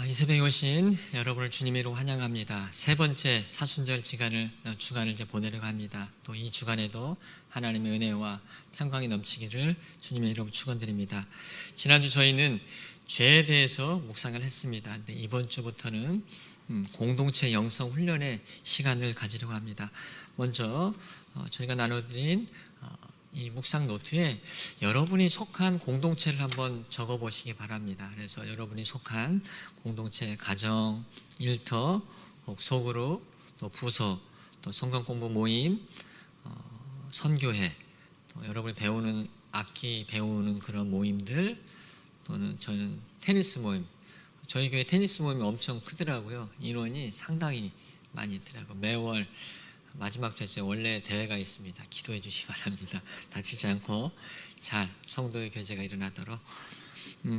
이 새벽에 오신 여러분을 주님의 이름으로 환영합니다. 세 번째 사순절 주간을 이제 보내려고 합니다. 또 이 주간에도 하나님의 은혜와 평강이 넘치기를 주님의 이름으로 축원드립니다. 지난주 저희는 죄에 대해서 묵상을 했습니다. 근데 이번 주부터는 공동체 영성 훈련의 시간을 가지려고 합니다. 먼저 저희가 나눠드린 이 묵상 노트에 여러분이 속한 공동체를 한번 적어보시기 바랍니다. 그래서 여러분이 속한 공동체, 가정, 일터, 소그룹, 또 부서, 또 성경 공부 모임, 선교회, 또 여러분이 배우는 악기 배우는 그런 모임들, 또는 저는 테니스 모임. 저희 교회 테니스 모임이 엄청 크더라고요. 인원이 상당히 많이 있더라고요. 매월 마지막 주에 원래 대회가 있습니다. 기도해 주시기 바랍니다. 다치지 않고 잘 성도의 교제가 일어나도록.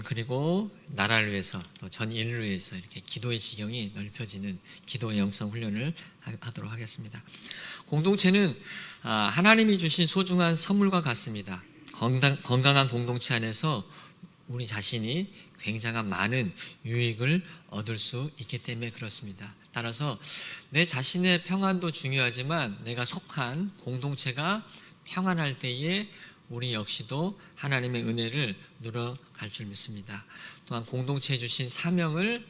그리고 나라를 위해서 또 전 인류를 위해서 이렇게 기도의 지경이 넓혀지는 기도의 영성 훈련을 하도록 하겠습니다. 공동체는 하나님이 주신 소중한 선물과 같습니다. 건강한 공동체 안에서 우리 자신이 굉장한 많은 유익을 얻을 수 있기 때문에 그렇습니다. 따라서 내 자신의 평안도 중요하지만 내가 속한 공동체가 평안할 때에 우리 역시도 하나님의 은혜를 누려갈 줄 믿습니다. 또한 공동체에 주신 사명을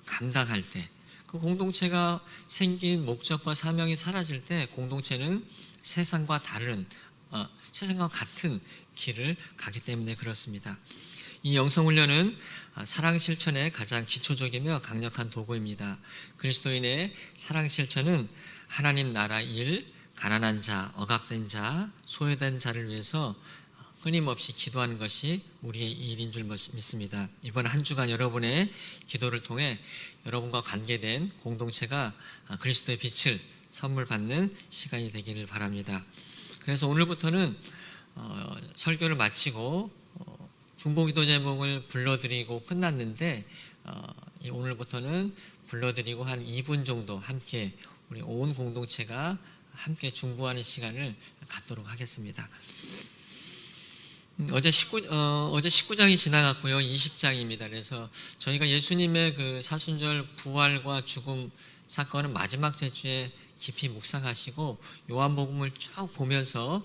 감당할 때, 그 공동체가 생긴 목적과 사명이 사라질 때 공동체는 세상과 같은 길을 가기 때문에 그렇습니다. 이 영성훈련은 사랑 실천의 가장 기초적이며 강력한 도구입니다. 그리스도인의 사랑 실천은 하나님 나라 일, 가난한 자, 억압된 자, 소외된 자를 위해서 끊임없이 기도하는 것이 우리의 일인 줄 믿습니다. 이번 한 주간 여러분의 기도를 통해 여러분과 관계된 공동체가 그리스도의 빛을 선물 받는 시간이 되기를 바랍니다. 그래서 오늘부터는 설교를 마치고 중보기도 제목을 불러드리고 끝났는데 오늘부터는 불러드리고 한 2분 정도 함께 우리 온 공동체가 함께 중보하는 시간을 갖도록 하겠습니다. 어제 19장이 지나갔고요. 20장입니다. 그래서 저희가 예수님의 그 사순절 부활과 죽음 사건은 마지막 주에 깊이 묵상하시고 요한복음을 쭉 보면서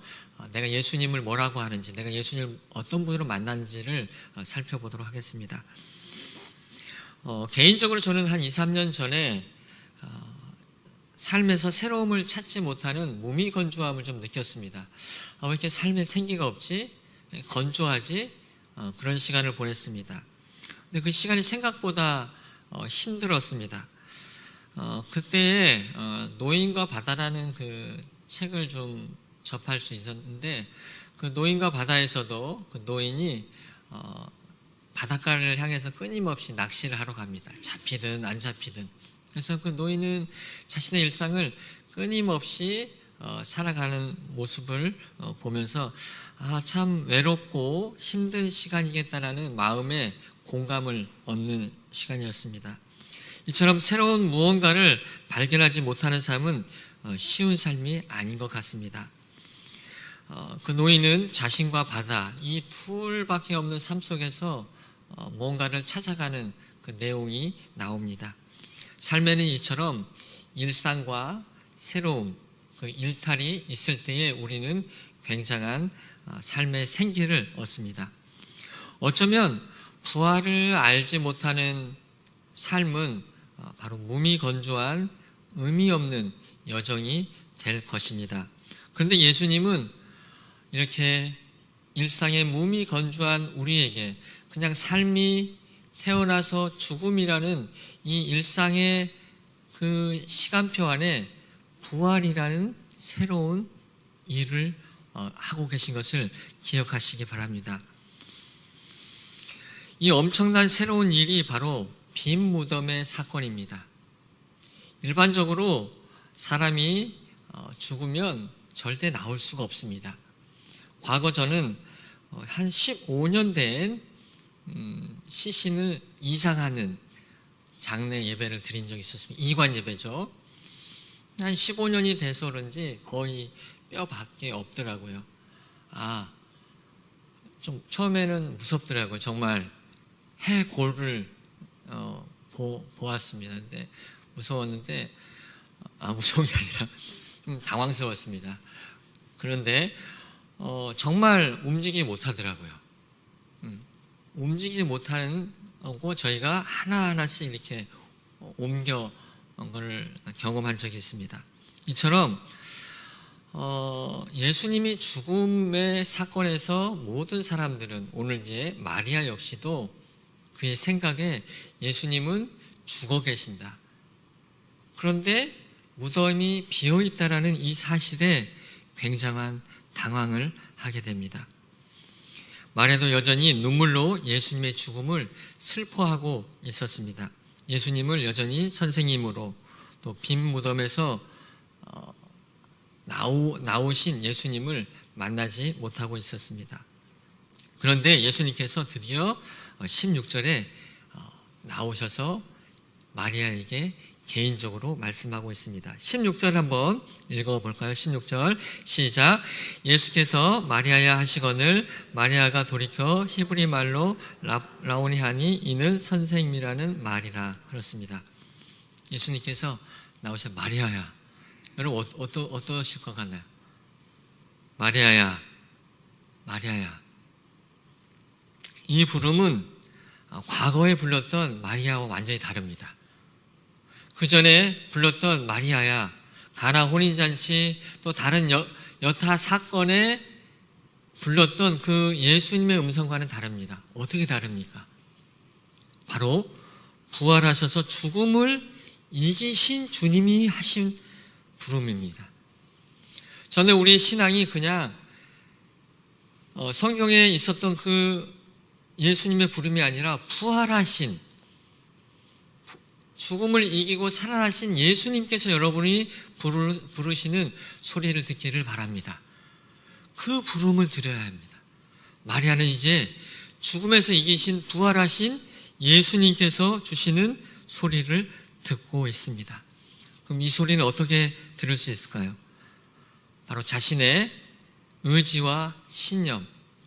내가 예수님을 뭐라고 하는지, 내가 예수님을 어떤 분으로 만났는지를 살펴보도록 하겠습니다. 개인적으로 저는 한 2, 3년 전에 삶에서 새로움을 찾지 못하는 무미건조함을 좀 느꼈습니다. 왜 이렇게 삶에 생기가 없지? 건조하지? 그런 시간을 보냈습니다. 근데 그 시간이 생각보다 힘들었습니다. 그때에 노인과 바다라는 그 책을 좀 접할 수 있었는데, 그 노인과 바다에서도 그 노인이 바닷가를 향해서 끊임없이 낚시를 하러 갑니다. 잡히든 안 잡히든. 그래서 그 노인은 자신의 일상을 끊임없이 살아가는 모습을 보면서 참 외롭고 힘든 시간이겠다라는 마음에 공감을 얻는 시간이었습니다. 이처럼 새로운 무언가를 발견하지 못하는 삶은 쉬운 삶이 아닌 것 같습니다. 그 노인은 자신과 바다, 이 둘밖에 없는 삶 속에서 뭔가를 찾아가는 그 내용이 나옵니다. 삶에는 이처럼 일상과 새로움, 그 일탈이 있을 때에 우리는 굉장한 삶의 생기를 얻습니다. 어쩌면 부활을 알지 못하는 삶은 바로 무미건조한 의미 없는 여정이 될 것입니다. 그런데 예수님은 이렇게 일상의 무미건조한 우리에게 그냥 삶이 태어나서 죽음이라는 이 일상의 그 시간표 안에 부활이라는 새로운 일을 하고 계신 것을 기억하시기 바랍니다. 이 엄청난 새로운 일이 바로 빈 무덤의 사건입니다. 일반적으로 사람이 죽으면 절대 나올 수가 없습니다. 과거 저는 한 15년 된 시신을 이상하는 장례 예배를 드린 적이 있었습니다. 이관 예배죠. 한 15년이 돼서 그런지 거의 뼈밖에 없더라고요. 좀 처음에는 무섭더라고요. 정말 해골을 보았습니다. 근데 무서웠는데, 무서운 게 아니라 당황스러웠습니다. 그런데 정말 움직이지 못하더라고요. 움직이지 못하는 거고 저희가 하나하나씩 이렇게 옮겨 걸 경험한 적이 있습니다. 이처럼 예수님이 죽음의 사건에서 모든 사람들은, 오늘 이제 마리아 역시도 그의 생각에 예수님은 죽어 계신다. 그런데 무덤이 비어 있다라는 이 사실에 굉장한 당황을 하게 됩니다. 마리아도 여전히 눈물로 예수님의 죽음을 슬퍼하고 있었습니다. 예수님을 여전히 선생님으로, 또 빈 무덤에서 나오신 예수님을 만나지 못하고 있었습니다. 그런데 예수님께서 드디어 16절에 나오셔서 마리아에게 개인적으로 말씀하고 있습니다. 16절 한번 읽어볼까요? 16절 시작. 예수께서 마리아야 하시거늘 마리아가 돌이켜 히브리 말로 라오니 하니 이는 선생님이라는 말이라. 그렇습니다. 예수님께서 나오셔 마리아야. 여러분 어떠실 것 같나요? 마리아야, 마리아야. 이 부름은 과거에 불렀던 마리아와 완전히 다릅니다. 그 전에 불렀던 마리아야, 가나 혼인잔치, 또 다른 여타 사건에 불렀던 그 예수님의 음성과는 다릅니다. 어떻게 다릅니까? 바로 부활하셔서 죽음을 이기신 주님이 하신 부름입니다. 저는 우리 신앙이 그냥 성경에 있었던 그 예수님의 부름이 아니라 부활하신, 죽음을 이기고 살아나신 예수님께서 여러분이 부르시는 소리를 듣기를 바랍니다. 그 부름을 들어야 합니다. 마리아는 이제 죽음에서 이기신 부활하신 예수님께서 주시는 소리를 듣고 있습니다. 그럼 이 소리는 어떻게 들을 수 있을까요? 바로 자신의 의지와 신념,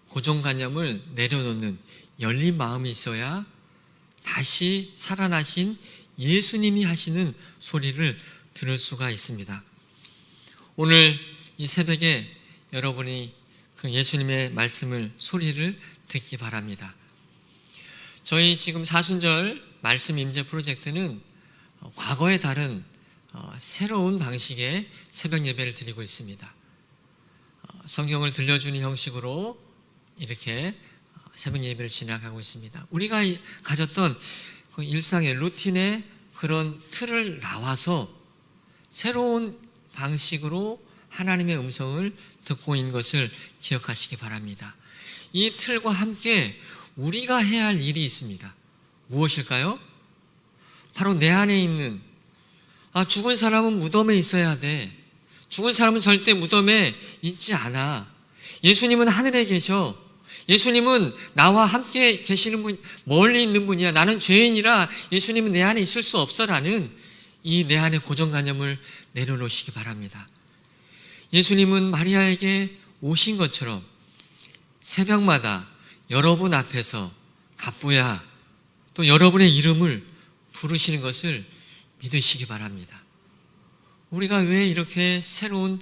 고정관념을 내려놓는 열린 마음이 있어야 다시 살아나신 예수님이 하시는 소리를 들을 수가 있습니다. 오늘 이 새벽에 여러분이 그 예수님의 말씀을, 소리를 듣기 바랍니다. 저희 지금 사순절 말씀 임재 프로젝트는 과거에 다른 새로운 방식의 새벽 예배를 드리고 있습니다. 성경을 들려주는 형식으로 이렇게 새벽 예배를 진행하고 있습니다. 우리가 가졌던 그 일상의 루틴의 그런 틀을 나와서 새로운 방식으로 하나님의 음성을 듣고 있는 것을 기억하시기 바랍니다. 이 틀과 함께 우리가 해야 할 일이 있습니다. 무엇일까요? 바로 내 안에 있는, 죽은 사람은 무덤에 있어야 돼. 죽은 사람은 절대 무덤에 있지 않아. 예수님은 하늘에 계셔. 예수님은 나와 함께 계시는 분, 멀리 있는 분이야. 나는 죄인이라 예수님은 내 안에 있을 수 없어라는 이 내 안의 고정관념을 내려놓으시기 바랍니다. 예수님은 마리아에게 오신 것처럼 새벽마다 여러분 앞에서 갑부야, 또 여러분의 이름을 부르시는 것을 믿으시기 바랍니다. 우리가 왜 이렇게 새로운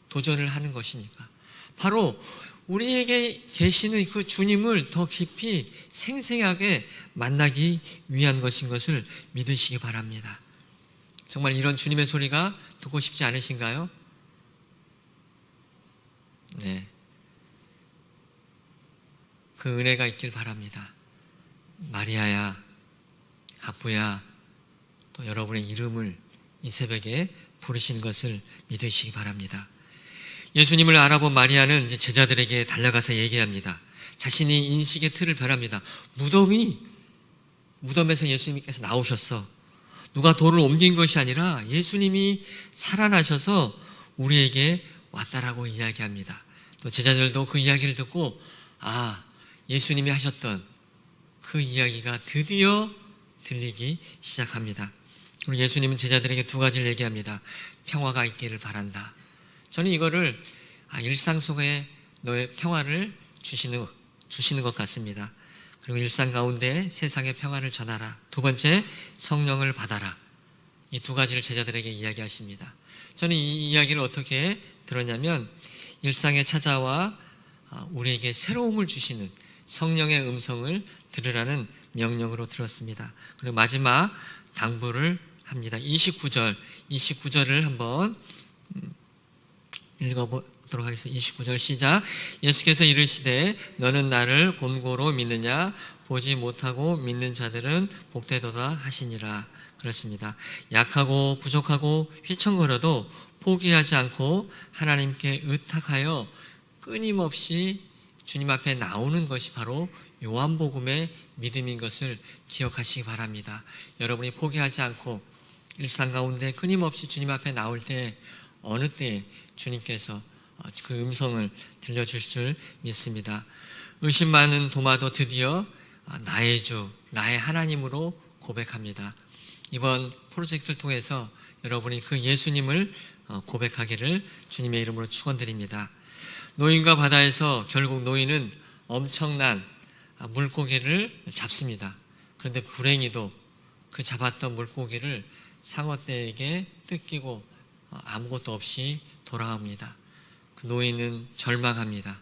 도전을 하는 것입니까? 바로 우리에게 계시는 그 주님을 더 깊이 생생하게 만나기 위한 것인 것을 믿으시기 바랍니다. 정말 이런 주님의 소리가 듣고 싶지 않으신가요? 네. 그 은혜가 있길 바랍니다. 마리아야, 갑부야, 또 여러분의 이름을 이 새벽에 부르시는 것을 믿으시기 바랍니다. 예수님을 알아본 마리아는 이제 제자들에게 달려가서 얘기합니다. 자신이 인식의 틀을 변합니다. 무덤에서 예수님께서 나오셨어. 누가 돌을 옮긴 것이 아니라 예수님이 살아나셔서 우리에게 왔다라고 이야기합니다. 또 제자들도 그 이야기를 듣고 예수님이 하셨던 그 이야기가 드디어 들리기 시작합니다. 우리 예수님은 제자들에게 두 가지를 얘기합니다. 평화가 있기를 바란다. 저는 이거를 일상 속에 너의 평화를 주시는 것 같습니다. 그리고 일상 가운데 세상의 평안을 전하라. 두 번째, 성령을 받아라. 이 두 가지를 제자들에게 이야기하십니다. 저는 이 이야기를 어떻게 들었냐면 일상에 찾아와 우리에게 새로움을 주시는 성령의 음성을 들으라는 명령으로 들었습니다. 그리고 마지막 당부를 합니다. 29절을 한번 읽어보도록 하겠습니다. 29절 시작. 예수께서 이르시되 너는 나를 본고로 믿느냐? 보지 못하고 믿는 자들은 복되도다 하시니라. 그렇습니다. 약하고 부족하고 휘청거려도 포기하지 않고 하나님께 의탁하여 끊임없이 주님 앞에 나오는 것이 바로 요한복음의 믿음인 것을 기억하시기 바랍니다. 여러분이 포기하지 않고 일상 가운데 끊임없이 주님 앞에 나올 때 어느 때에 주님께서 그 음성을 들려주실 줄 믿습니다. 의심 많은 도마도 드디어 나의 주, 나의 하나님으로 고백합니다. 이번 프로젝트를 통해서 여러분이 그 예수님을 고백하기를 주님의 이름으로 축원드립니다. 노인과 바다에서 결국 노인은 엄청난 물고기를 잡습니다. 그런데 불행히도 그 잡았던 물고기를 상어떼에게 뜯기고 아무것도 없이 돌아갑니다. 그 노인은 절망합니다.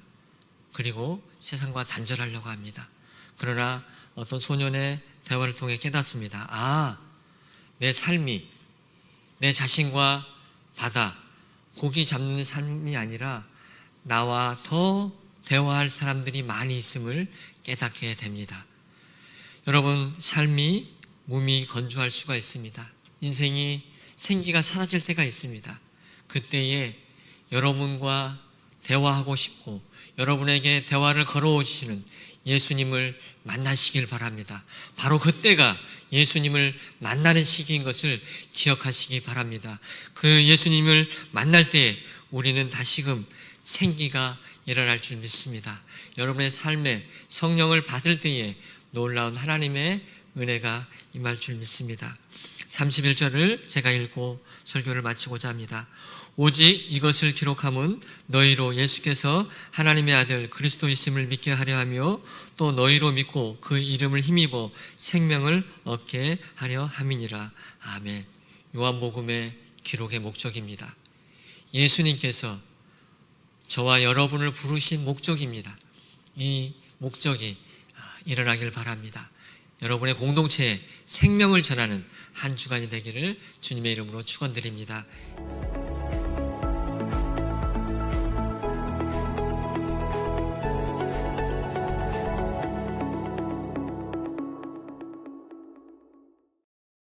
그리고 세상과 단절하려고 합니다. 그러나 어떤 소년의 대화를 통해 깨닫습니다. 내 삶이 내 자신과 바다, 고기 잡는 삶이 아니라 나와 더 대화할 사람들이 많이 있음을 깨닫게 됩니다. 여러분, 삶이 몸이 건조할 수가 있습니다. 인생이 생기가 사라질 때가 있습니다. 그때에 여러분과 대화하고 싶고 여러분에게 대화를 걸어오시는 예수님을 만나시길 바랍니다. 바로 그때가 예수님을 만나는 시기인 것을 기억하시기 바랍니다. 그 예수님을 만날 때 우리는 다시금 생기가 일어날 줄 믿습니다. 여러분의 삶에 성령을 받을 때에 놀라운 하나님의 은혜가 임할 줄 믿습니다. 31절을 제가 읽고 설교를 마치고자 합니다. 오직 이것을 기록함은 너희로 예수께서 하나님의 아들 그리스도이심을 믿게 하려 하며 또 너희로 믿고 그 이름을 힘입어 생명을 얻게 하려 함이니라. 아멘. 요한복음의 기록의 목적입니다. 예수님께서 저와 여러분을 부르신 목적입니다. 이 목적이 일어나길 바랍니다. 여러분의 공동체에 생명을 전하는 한 주간이 되기를 주님의 이름으로 축원드립니다.